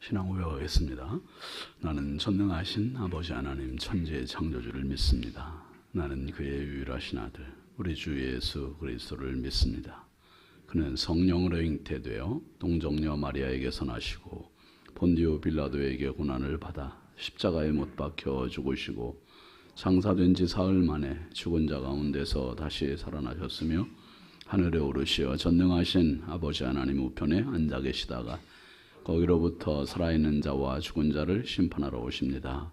신앙 고백하겠습니다. 나는 전능하신 아버지 하나님 천지의 창조주를 믿습니다. 나는 그의 유일하신 아들 우리 주 예수 그리스도를 믿습니다. 그는 성령으로 잉태되어 동정녀 마리아에게서 나시고 본디오 빌라도에게 고난을 받아 십자가에 못 박혀 죽으시고 장사된 지 사흘 만에 죽은 자 가운데서 다시 살아나셨으며 하늘에 오르시어 전능하신 아버지 하나님 우편에 앉아 계시다가 거기로부터 살아있는 자와 죽은 자를 심판하러 오십니다.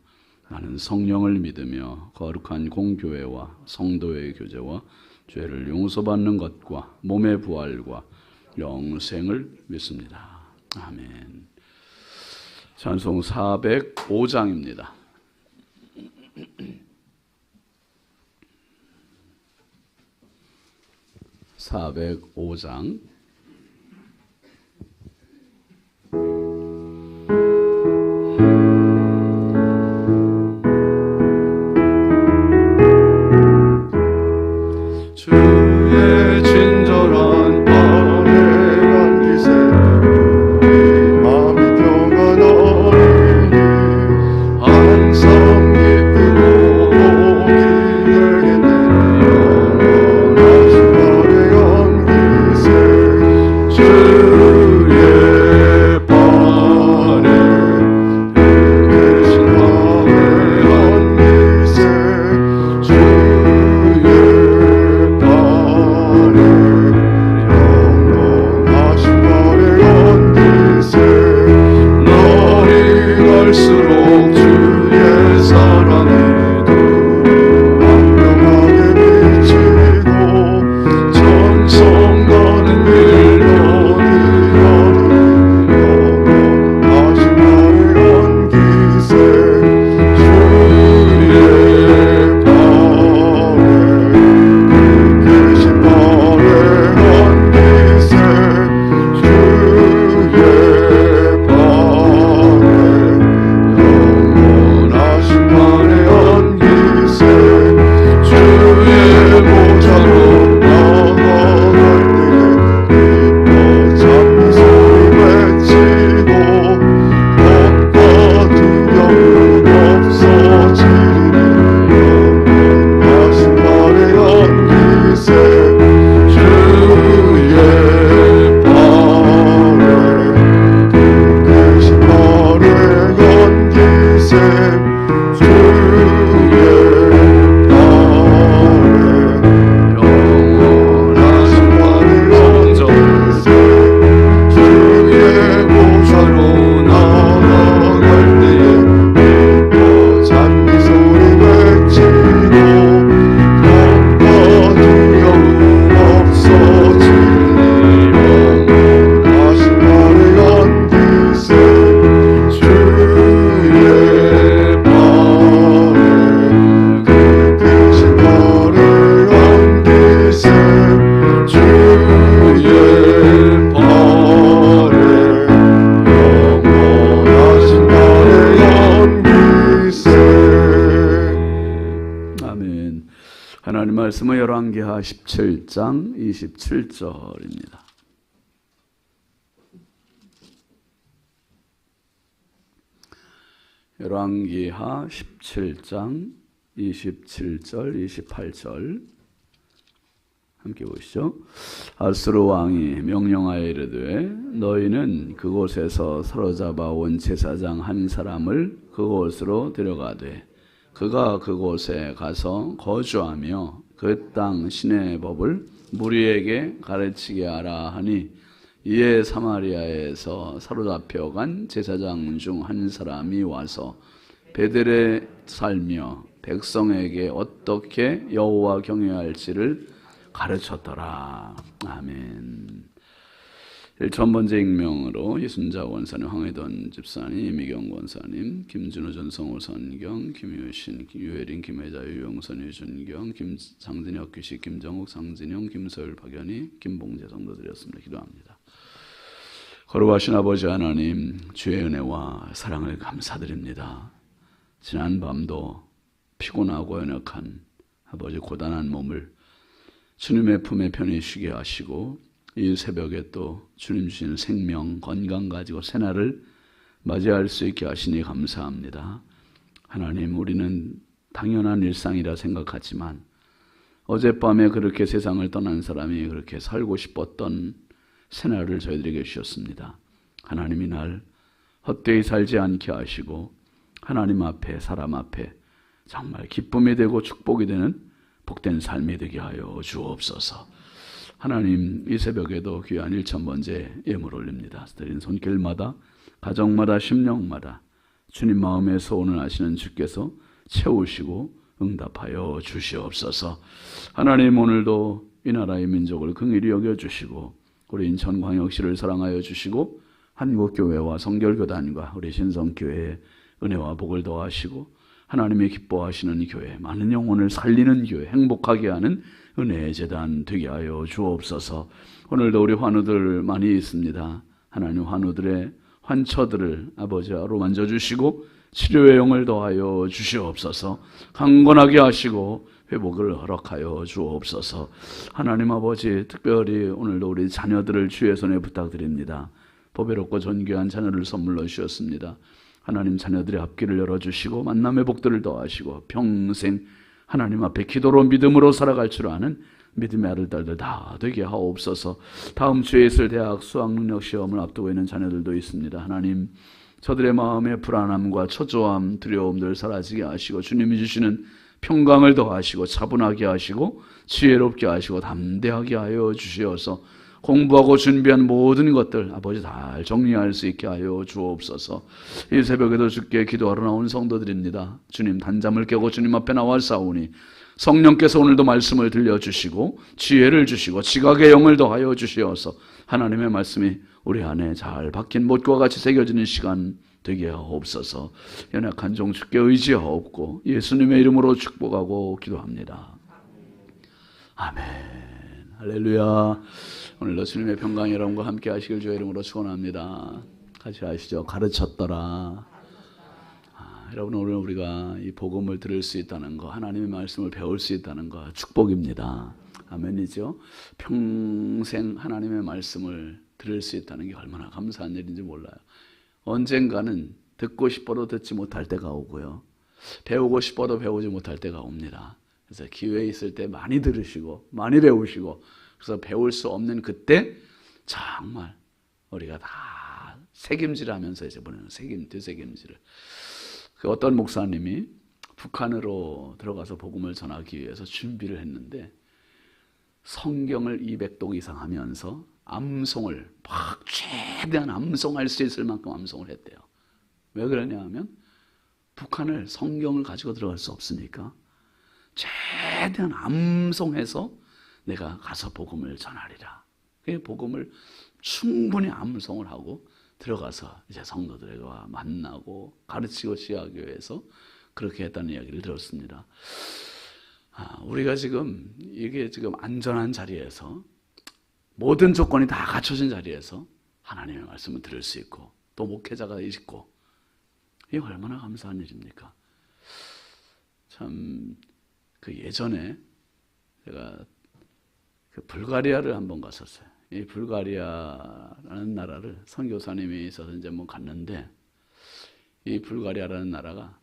나는 성령을 믿으며 거룩한 공교회와 성도의 교제와 죄를 용서받는 것과 몸의 부활과 영생을 믿습니다. 아멘. 찬송 405장입니다. (405장) 주의 친절한 발에 안기세 우리 마음이 평안하리니 항상 기쁘고 복이 되겠네 영원하신 발에 안기세 주의 발에 계신 발에 안기세 갈수록 주의 사랑이 완벽하게 비치고 정성 가는 길 너희가는 영원하신 발에 안기세 주의 발에 계신 발에 안기세 주의 영원하신 발에 안기세 주의 보좌로 나아갈 때에 기뻐 찬미 소리 외치고 겁과 두려움 없어지리니 영원하신 발에 안기세 주의 발에 계신 발에 안기세 주의 발에 영원하신 발에 안기세 주의 보좌로 나아갈 때에 기뻐 찬미 소리 외치고 겁과 두려움 없어지니 영원하신 발에 안기세 주의 발에 계신 발에 안기세 주의 발에 영원하신 발에 안기세. 아멘. 하나님 말씀은 열왕기하 17장 27절입니다. 열왕기하 17장 27절 28절 함께 보시죠. 아수르 왕이 명령하여 이르되 너희는 그곳에서 사로잡아 온 제사장 한 사람을 그곳으로 데려가되 그가 그곳에 가서 거주하며 그 땅 신의 법을 무리에게 가르치게 하라 하니 이에 사마리아에서 사로잡혀간 제사장 중 한 사람이 와서 베델에 살며 백성에게 어떻게 여호와 경외할지를 가르쳤더라. 아멘. 1,000번째 익명으로 이순자 원사님, 황혜돈 집사님, 이미경 원사님, 김준호 전성호 선경, 김유신, 유혜린, 김혜자, 유용선, 유준경, 장진혁 귀식, 김정욱, 상진영, 김서율, 박연희, 김봉재 성도드렸습니다. 기도합니다. 거룩하신 아버지 하나님, 주의 은혜와 사랑을 감사드립니다. 지난 밤도 피곤하고 연약한 아버지 고단한 몸을 주님의 품에 편히 쉬게 하시고 이 새벽에 또 주님 주시는 생명, 건강 가지고 새날을 맞이할 수 있게 하시니 감사합니다. 하나님, 우리는 당연한 일상이라 생각하지만 어젯밤에 그렇게 세상을 떠난 사람이 그렇게 살고 싶었던 새날을 저희들에게 주셨습니다. 하나님이 날 헛되이 살지 않게 하시고 하나님 앞에, 사람 앞에 정말 기쁨이 되고 축복이 되는 복된 삶이 되게 하여 주옵소서. 하나님, 이 새벽에도 귀한 1000번째 예물 올립니다. 드린 손길마다, 가정마다, 심령마다 주님 마음에 소원을 하시는 주께서 채우시고 응답하여 주시옵소서. 하나님, 오늘도 이 나라의 민족을 긍휼히 여겨주시고 우리 인천광역시를 사랑하여 주시고 한국교회와 성결교단과 우리 신성교회에 은혜와 복을 더하시고 하나님이 기뻐하시는 교회, 많은 영혼을 살리는 교회, 행복하게 하는 은혜의 재단 되게 하여 주옵소서. 오늘도 우리 환우들 많이 있습니다. 하나님, 환우들의 환처들을 아버지로 만져주시고 치료의 영을 더하여 주시옵소서. 강건하게 하시고 회복을 허락하여 주옵소서. 하나님 아버지, 특별히 오늘도 우리 자녀들을 주의 손에 부탁드립니다. 보배롭고 존귀한 자녀를 선물로 주셨습니다. 하나님, 자녀들의 앞길을 열어주시고 만남의 복들을 더하시고 평생 하나님 앞에 기도로 믿음으로 살아갈 줄 아는 믿음의 아들딸들 다 되게 하옵소서. 다음 주에 있을 대학 수학능력 시험을 앞두고 있는 자녀들도 있습니다. 하나님, 저들의 마음의 불안함과 초조함, 두려움들 사라지게 하시고 주님이 주시는 평강을 더하시고 차분하게 하시고 지혜롭게 하시고 담대하게 하여 주시어서 공부하고 준비한 모든 것들 아버지 잘 정리할 수 있게 하여 주옵소서. 이 새벽에도 주께 기도하러 나온 성도들입니다. 주님, 단잠을 깨고 주님 앞에 나와 싸우니 성령께서 오늘도 말씀을 들려주시고 지혜를 주시고 지각의 영을 더하여 주시어서 하나님의 말씀이 우리 안에 잘 박힌 못과 같이 새겨지는 시간 되게 하옵소서. 연약한 종 주께 의지하옵고 예수님의 이름으로 축복하고 기도합니다. 아멘. 할렐루야. 오늘도 주님의 평강이 여러분과 함께 하시길 주의 이름으로 축원합니다. 같이 하시죠. 가르쳤더라. 여러분, 오늘 우리가 이 복음을 들을 수 있다는 거, 하나님의 말씀을 배울 수 있다는 거 축복입니다. 아멘이죠. 평생 하나님의 말씀을 들을 수 있다는 게 얼마나 감사한 일인지 몰라요. 언젠가는 듣고 싶어도 듣지 못할 때가 오고요, 배우고 싶어도 배우지 못할 때가 옵니다. 그래서 기회 있을 때 많이 들으시고 많이 배우시고, 그래서 배울 수 없는 그때 정말 우리가 다 책임질하면서 이제 보내는 되새김질을. 그 어떤 목사님이 북한으로 들어가서 복음을 전하기 위해서 준비를 했는데 성경을 200독 이상 하면서 암송을 막 최대한 암송할 수 있을 만큼 암송을 했대요. 왜 그러냐 하면 북한을 성경을 가지고 들어갈 수 없으니까 최대한 암송해서 내가 가서 복음을 전하리라. 그 복음을 충분히 암송을 하고 들어가서 이제 성도들과 만나고 가르치고 지하기 위해서 그렇게 했다는 이야기를 들었습니다. 우리가 지금 이게 지금 안전한 자리에서 모든 조건이 다 갖춰진 자리에서 하나님의 말씀을 들을 수 있고 또 목회자가 있고, 이게 얼마나 감사한 일입니까? 참 그 예전에 제가 그 불가리아를 한번 갔었어요. 이 불가리아라는 나라를 선교사님이 있어서 이제 뭐 갔는데, 이 불가리아라는 나라가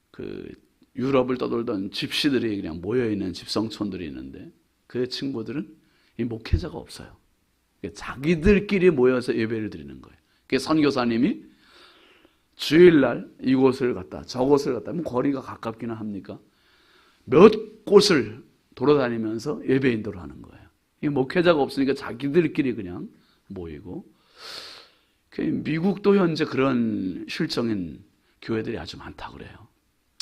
그 유럽을 떠돌던 집시들이 그냥 모여있는 집성촌들이 있는데, 그 친구들은 이 목회자가 없어요. 자기들끼리 모여서 예배를 드리는 거예요. 그 선교사님이 주일날 이곳을 갔다 저곳을 갔다, 뭐 거리가 가깝기는 합니까? 몇 곳을 돌아다니면서 예배 인도를 하는 거예요. 이 목회자가 없으니까 자기들끼리 그냥 모이고, 미국도 현재 그런 실정인 교회들이 아주 많다고 그래요.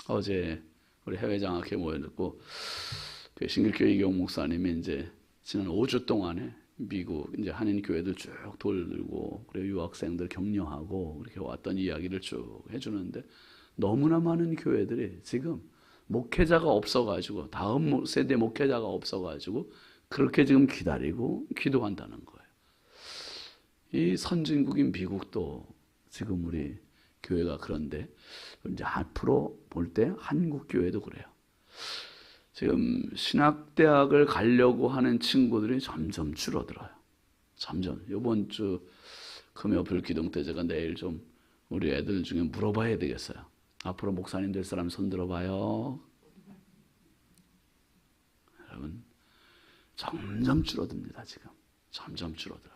어제 우리 해외 장학회 모여놓고 그 신길교회 이경 목사님이 이제 지난 5주 동안에 미국 이제 한인 교회들 쭉 돌고 그리고 유학생들 격려하고 이렇게 왔던 이야기를 쭉 해주는데, 너무나 많은 교회들이 지금 목회자가 없어가지고, 다음 세대 목회자가 없어가지고 그렇게 지금 기다리고 기도한다는 거예요. 이 선진국인 미국도 지금 우리 교회가 그런데, 이제 앞으로 볼 때 한국 교회도 그래요. 지금 신학대학을 가려고 하는 친구들이 점점 줄어들어요. 점점. 이번 주 금요 불기둥 때 제가 내일 좀 우리 애들 중에 물어봐야 되겠어요. 앞으로 목사님 될 사람 손 들어봐요. 여러분, 점점 줄어듭니다. 지금 점점 줄어들어요.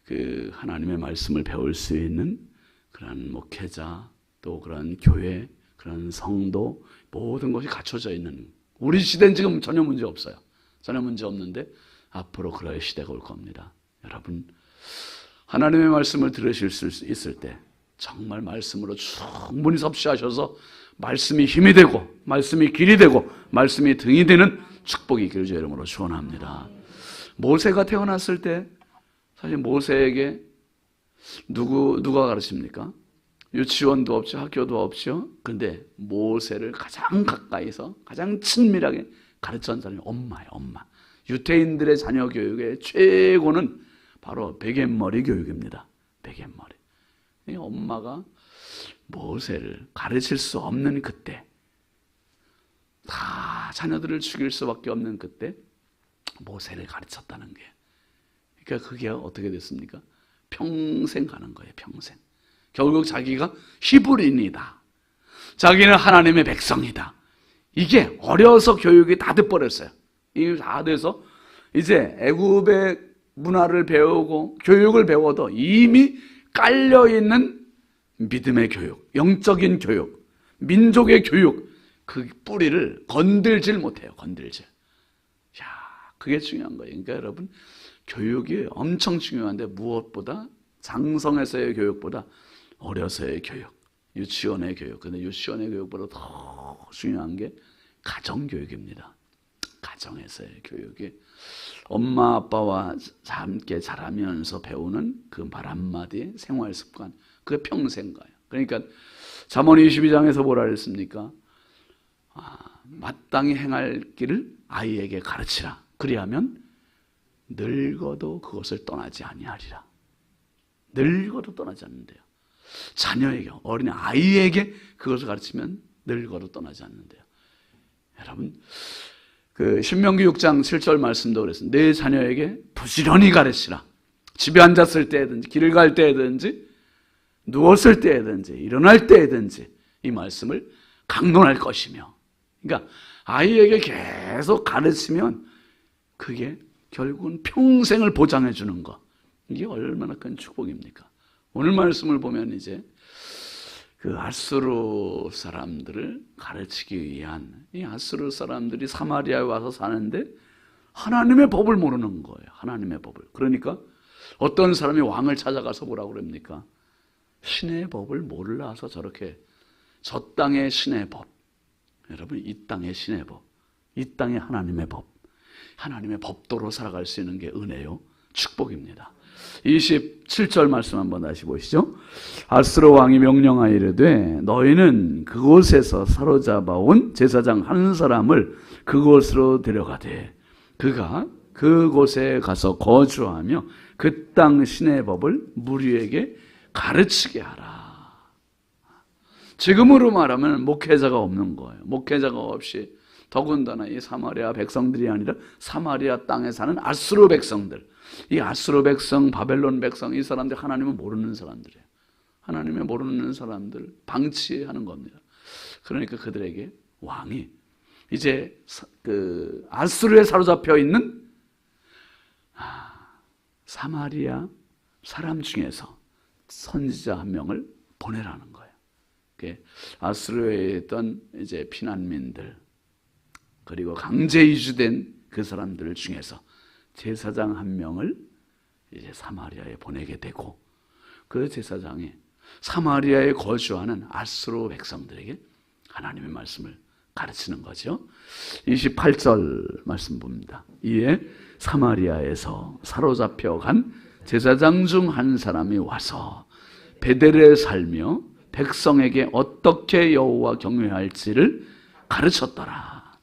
그 하나님의 말씀을 배울 수 있는 그런 목회자, 또 그런 교회, 그런 성도, 모든 것이 갖춰져 있는, 우리 시대는 지금 전혀 문제 없어요. 전혀 문제 없는데 앞으로 그럴 시대가 올 겁니다. 여러분, 하나님의 말씀을 들으실 수 있을 때 정말 말씀으로 충분히 섭취하셔서 말씀이 힘이 되고 말씀이 길이 되고 말씀이 등이 되는 축복이 있기를 주의 이름으로 축원합니다. 모세가 태어났을 때 사실 모세에게 누가 가르칩니까? 유치원도 없죠. 학교도 없죠. 그런데 모세를 가장 가까이서 가장 친밀하게 가르쳤던 사람이 엄마예요. 엄마. 유태인들의 자녀 교육의 최고는 바로 베갯머리 교육입니다. 베갯머리. 이 엄마가 모세를 가르칠 수 없는 그때, 다 자녀들을 죽일 수밖에 없는 그때 모세를 가르쳤다는 게, 그러니까 그게 어떻게 됐습니까? 평생 가는 거예요. 평생. 결국 자기가 히브리인이다, 자기는 하나님의 백성이다, 이게 어려서 교육이 다 돼버렸어요. 이게 다 돼서 이제 애굽의 문화를 배우고 교육을 배워도 이미 깔려있는 믿음의 교육, 영적인 교육, 민족의 교육, 그 뿌리를 건들질 못해요. 건들질. 야, 그게 중요한 거예요. 그러니까 여러분, 교육이 엄청 중요한데 무엇보다, 장성에서의 교육보다 어려서의 교육, 유치원의 교육. 근데 유치원의 교육보다 더 중요한 게 가정교육입니다. 가정에서의 교육이 엄마 아빠와 함께 자라면서 배우는 그 말 한마디, 생활 습관, 그게 평생 가요. 그러니까 잠언 22장에서 뭐라 그랬습니까? 마땅히 행할 길을 아이에게 가르치라. 그리하면 늙어도 그것을 떠나지 아니하리라. 늙어도 떠나지 않는데요. 자녀에게, 어린 아이에게 그것을 가르치면 늙어도 떠나지 않는데요. 여러분, 그 신명기 6장 7절 말씀도 그랬습니다. 내 자녀에게 부지런히 가르치라. 집에 앉았을 때든지 길을 갈 때든지 누웠을 때든지 일어날 때든지 이 말씀을 강론할 것이며, 그러니까 아이에게 계속 가르치면 그게 결국은 평생을 보장해 주는 것, 이게 얼마나 큰 축복입니까? 오늘 말씀을 보면 이제 그 아수르 사람들을 가르치기 위한, 이 아수르 사람들이 사마리아에 와서 사는데 하나님의 법을 모르는 거예요. 하나님의 법을. 그러니까 어떤 사람이 왕을 찾아가서 뭐라고 그럽니까? 신의 법을 몰라서 저렇게, 저 땅의 신의 법, 여러분, 이 땅의 신의 법, 이 땅의 하나님의 법, 하나님의 법도로 살아갈 수 있는 게 은혜요, 축복입니다. 27절 말씀 한번 다시 보시죠. 아수르 왕이 명령하여 이르되 너희는 그곳에서 사로잡아 온 제사장 한 사람을 그곳으로 데려가되 그가 그곳에 가서 거주하며 그 땅 신의 법을 무리에게 가르치게 하라. 지금으로 말하면 목회자가 없는 거예요. 목회자가 없이, 더군다나 이 사마리아 백성들이 아니라 사마리아 땅에 사는 아수르 백성들, 이 아수르 백성, 바벨론 백성, 이 사람들 하나님을 모르는 사람들이에요. 하나님을 모르는 사람들 방치하는 겁니다. 그러니까 그들에게 왕이 이제 그 아수르에 사로잡혀 있는 사마리아 사람 중에서 선지자 한 명을 보내라는 거예요. 아수르에 있던 이제 피난민들, 그리고 강제 이주된 그 사람들 중에서 제사장 한 명을 이제 사마리아에 보내게 되고, 그 제사장이 사마리아에 거주하는 아수르 백성들에게 하나님의 말씀을 가르치는 거죠. 28절 말씀 봅니다. 이에 사마리아에서 사로잡혀 간 제사장 중 한 사람이 와서 베델에 살며 백성에게 어떻게 여호와 경외할지를 가르쳤더라.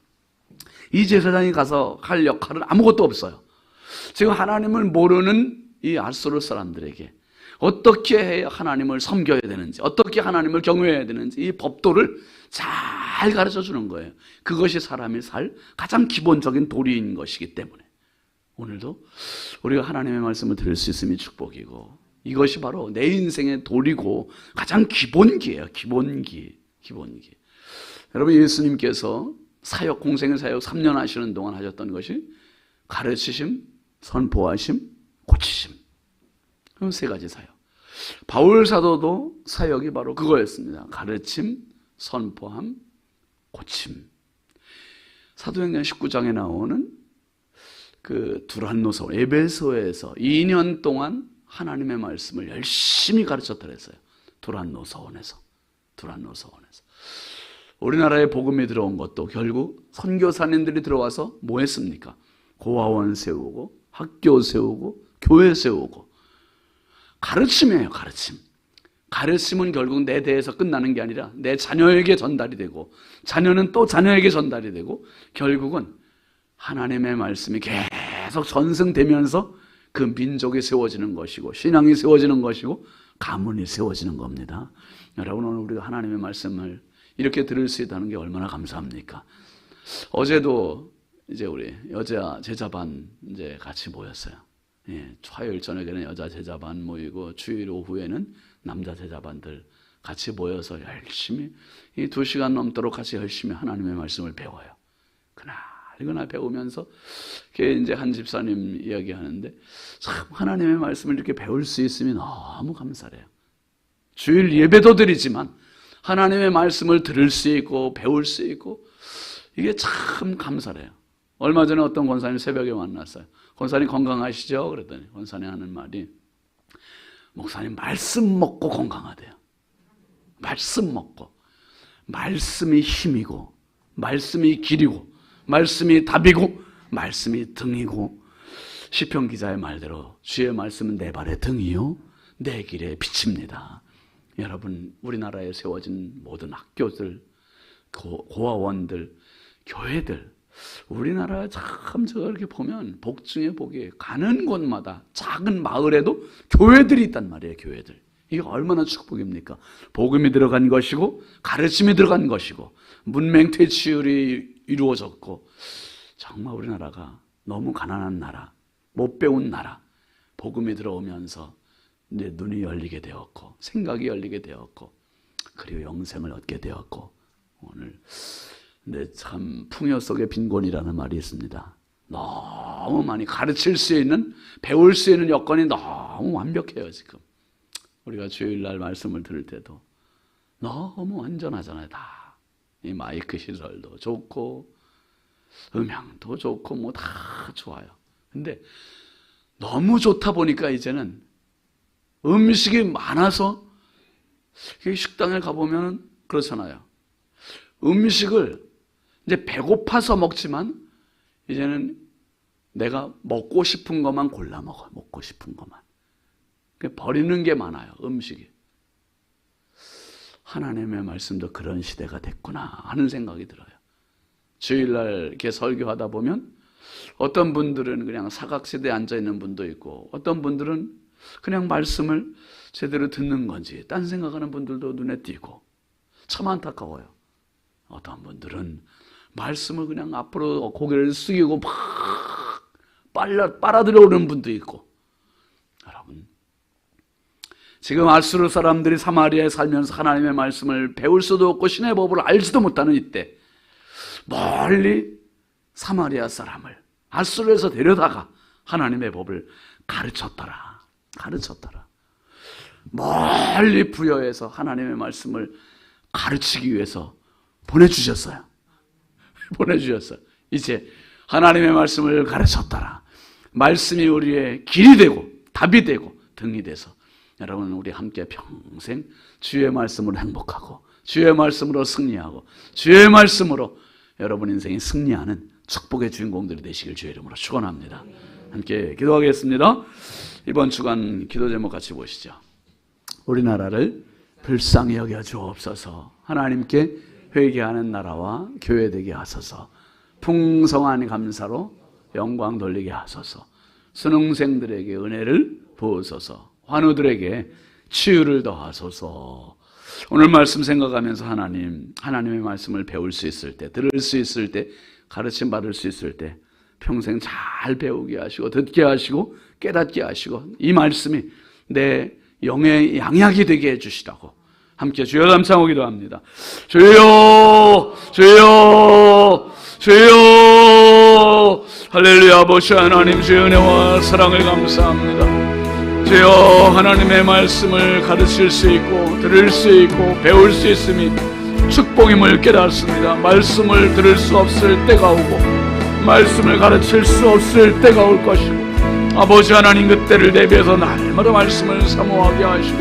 이 제사장이 가서 할 역할은 아무것도 없어요. 지금 하나님을 모르는 이 아수르 사람들에게 어떻게 해야 하나님을 섬겨야 되는지, 어떻게 하나님을 경외해야 되는지 이 법도를 잘 가르쳐 주는 거예요. 그것이 사람이 살 가장 기본적인 도리인 것이기 때문에 오늘도 우리가 하나님의 말씀을 들을 수 있음이 축복이고, 이것이 바로 내 인생의 도리고 가장 기본기예요. 기본기. 여러분, 예수님께서 사역, 공생의 사역 3년 하시는 동안 하셨던 것이 가르치심, 선포하심, 고치심. 그럼 세 가지 사역. 바울 사도도 사역이 바로 그거였습니다. 가르침, 선포함, 고침. 사도행전 19장에 나오는 그 두란노서, 에베소에서 2년 동안 하나님의 말씀을 열심히 가르쳤다 그랬어요. 두란노서원에서. 우리나라에 복음이 들어온 것도 결국 선교사님들이 들어와서 뭐 했습니까? 고아원 세우고, 학교 세우고, 교회 세우고. 가르침이에요, 가르침. 가르침은 결국 내 대에서 끝나는 게 아니라 내 자녀에게 전달이 되고, 자녀는 또 자녀에게 전달이 되고, 결국은 하나님의 말씀이 계속 전승되면서 그 민족이 세워지는 것이고, 신앙이 세워지는 것이고, 가문이 세워지는 겁니다. 여러분, 오늘 우리가 하나님의 말씀을 이렇게 들을 수 있다는 게 얼마나 감사합니까? 어제도 이제 우리 여자 제자반 이제 같이 모였어요. 예, 화요일 저녁에는 여자 제자반 모이고 주일 오후에는 남자 제자반들 같이 모여서 열심히 이 2시간 넘도록 같이 열심히 하나님의 말씀을 배워요. 그날 배우면서 이제 한 집사님 이야기하는데 참 하나님의 말씀을 이렇게 배울 수 있으면 너무 감사해요. 주일 예배도 드리지만 하나님의 말씀을 들을 수 있고 배울 수 있고 이게 참 감사해요. 얼마 전에 어떤 권사님 새벽에 만났어요. 권사님 건강하시죠? 그랬더니 권사님 하는 말이 목사님 말씀 먹고 건강하대요. 말씀 먹고. 말씀이 힘이고 말씀이 길이고 말씀이 답이고 말씀이 등이고 시편 기자의 말대로 주의 말씀은 내 발의 등이요 내 길의 빛입니다. 여러분, 우리나라에 세워진 모든 학교들, 고아원들, 교회들, 우리나라 참 저렇게 보면 복 중에 복이에요. 가는 곳마다 작은 마을에도 교회들이 있단 말이에요. 교회들. 이게 얼마나 축복입니까? 복음이 들어간 것이고 가르침이 들어간 것이고 문맹퇴치율이 이루어졌고 정말 우리나라가 너무 가난한 나라, 못 배운 나라, 복음이 들어오면서 내 눈이 열리게 되었고 생각이 열리게 되었고 그리고 영생을 얻게 되었고 오늘 근데 참 풍요 속의 빈곤이라는 말이 있습니다. 너무 많이 가르칠 수 있는 배울 수 있는 여건이 너무 완벽해요. 지금 우리가 주일날 말씀을 들을 때도 너무 완전하잖아요. 다 이 마이크 시설도 좋고 음향도 좋고 뭐 다 좋아요. 근데 너무 좋다 보니까 이제는 음식이 많아서 식당에 가보면 그렇잖아요. 음식을 이제 배고파서 먹지만 이제는 내가 먹고 싶은 것만 골라 먹어요. 먹고 싶은 것만. 버리는 게 많아요. 음식이. 하나님의 말씀도 그런 시대가 됐구나 하는 생각이 들어요. 주일날 이렇게 설교하다 보면 어떤 분들은 그냥 사각지대에 앉아있는 분도 있고 어떤 분들은 그냥 말씀을 제대로 듣는 건지 딴 생각하는 분들도 눈에 띄고 참 안타까워요. 어떤 분들은 말씀을 그냥 앞으로 고개를 숙이고 막 빨아들여오는 분도 있고. 여러분, 지금 아수르 사람들이 사마리아에 살면서 하나님의 말씀을 배울 수도 없고 신의 법을 알지도 못하는 이때 멀리 사마리아 사람을 아수르에서 데려다가 하나님의 법을 가르쳤더라. 멀리 부여해서 하나님의 말씀을 가르치기 위해서 보내주셨어요. 이제 하나님의 말씀을 가르쳤더라. 말씀이 우리의 길이 되고 답이 되고 등이 돼서 여러분 우리 함께 평생 주의 말씀으로 행복하고 주의 말씀으로 승리하고 주의 말씀으로 여러분 인생이 승리하는 축복의 주인공들이 되시길 주의 이름으로 축원합니다. 함께 기도하겠습니다. 이번 주간 기도 제목 같이 보시죠. 우리나라를 불쌍히 여겨 주옵소서. 하나님께 회개하는 나라와 교회 되게 하소서. 풍성한 감사로 영광 돌리게 하소서. 수능생들에게 은혜를 부으소서. 환우들에게 치유를 더하소서. 오늘 말씀 생각하면서 하나님의 말씀을 배울 수 있을 때, 들을 수 있을 때, 가르침 받을 수 있을 때 평생 잘 배우게 하시고 듣게 하시고 깨닫게 하시고 이 말씀이 내 영의 양약이 되게 해주시라고 함께 주여 감사하고 기도합니다. 주여, 주여, 주여. 할렐루야. 아버지 하나님, 주의 은혜와 사랑을 감사합니다. 주여, 하나님의 말씀을 가르칠 수 있고 들을 수 있고 배울 수 있음이 축복임을 깨닫습니다. 말씀을 들을 수 없을 때가 오고 말씀을 가르칠 수 없을 때가 올 것이고, 아버지 하나님, 그때를 대비해서 날마다 말씀을 사모하게 하시고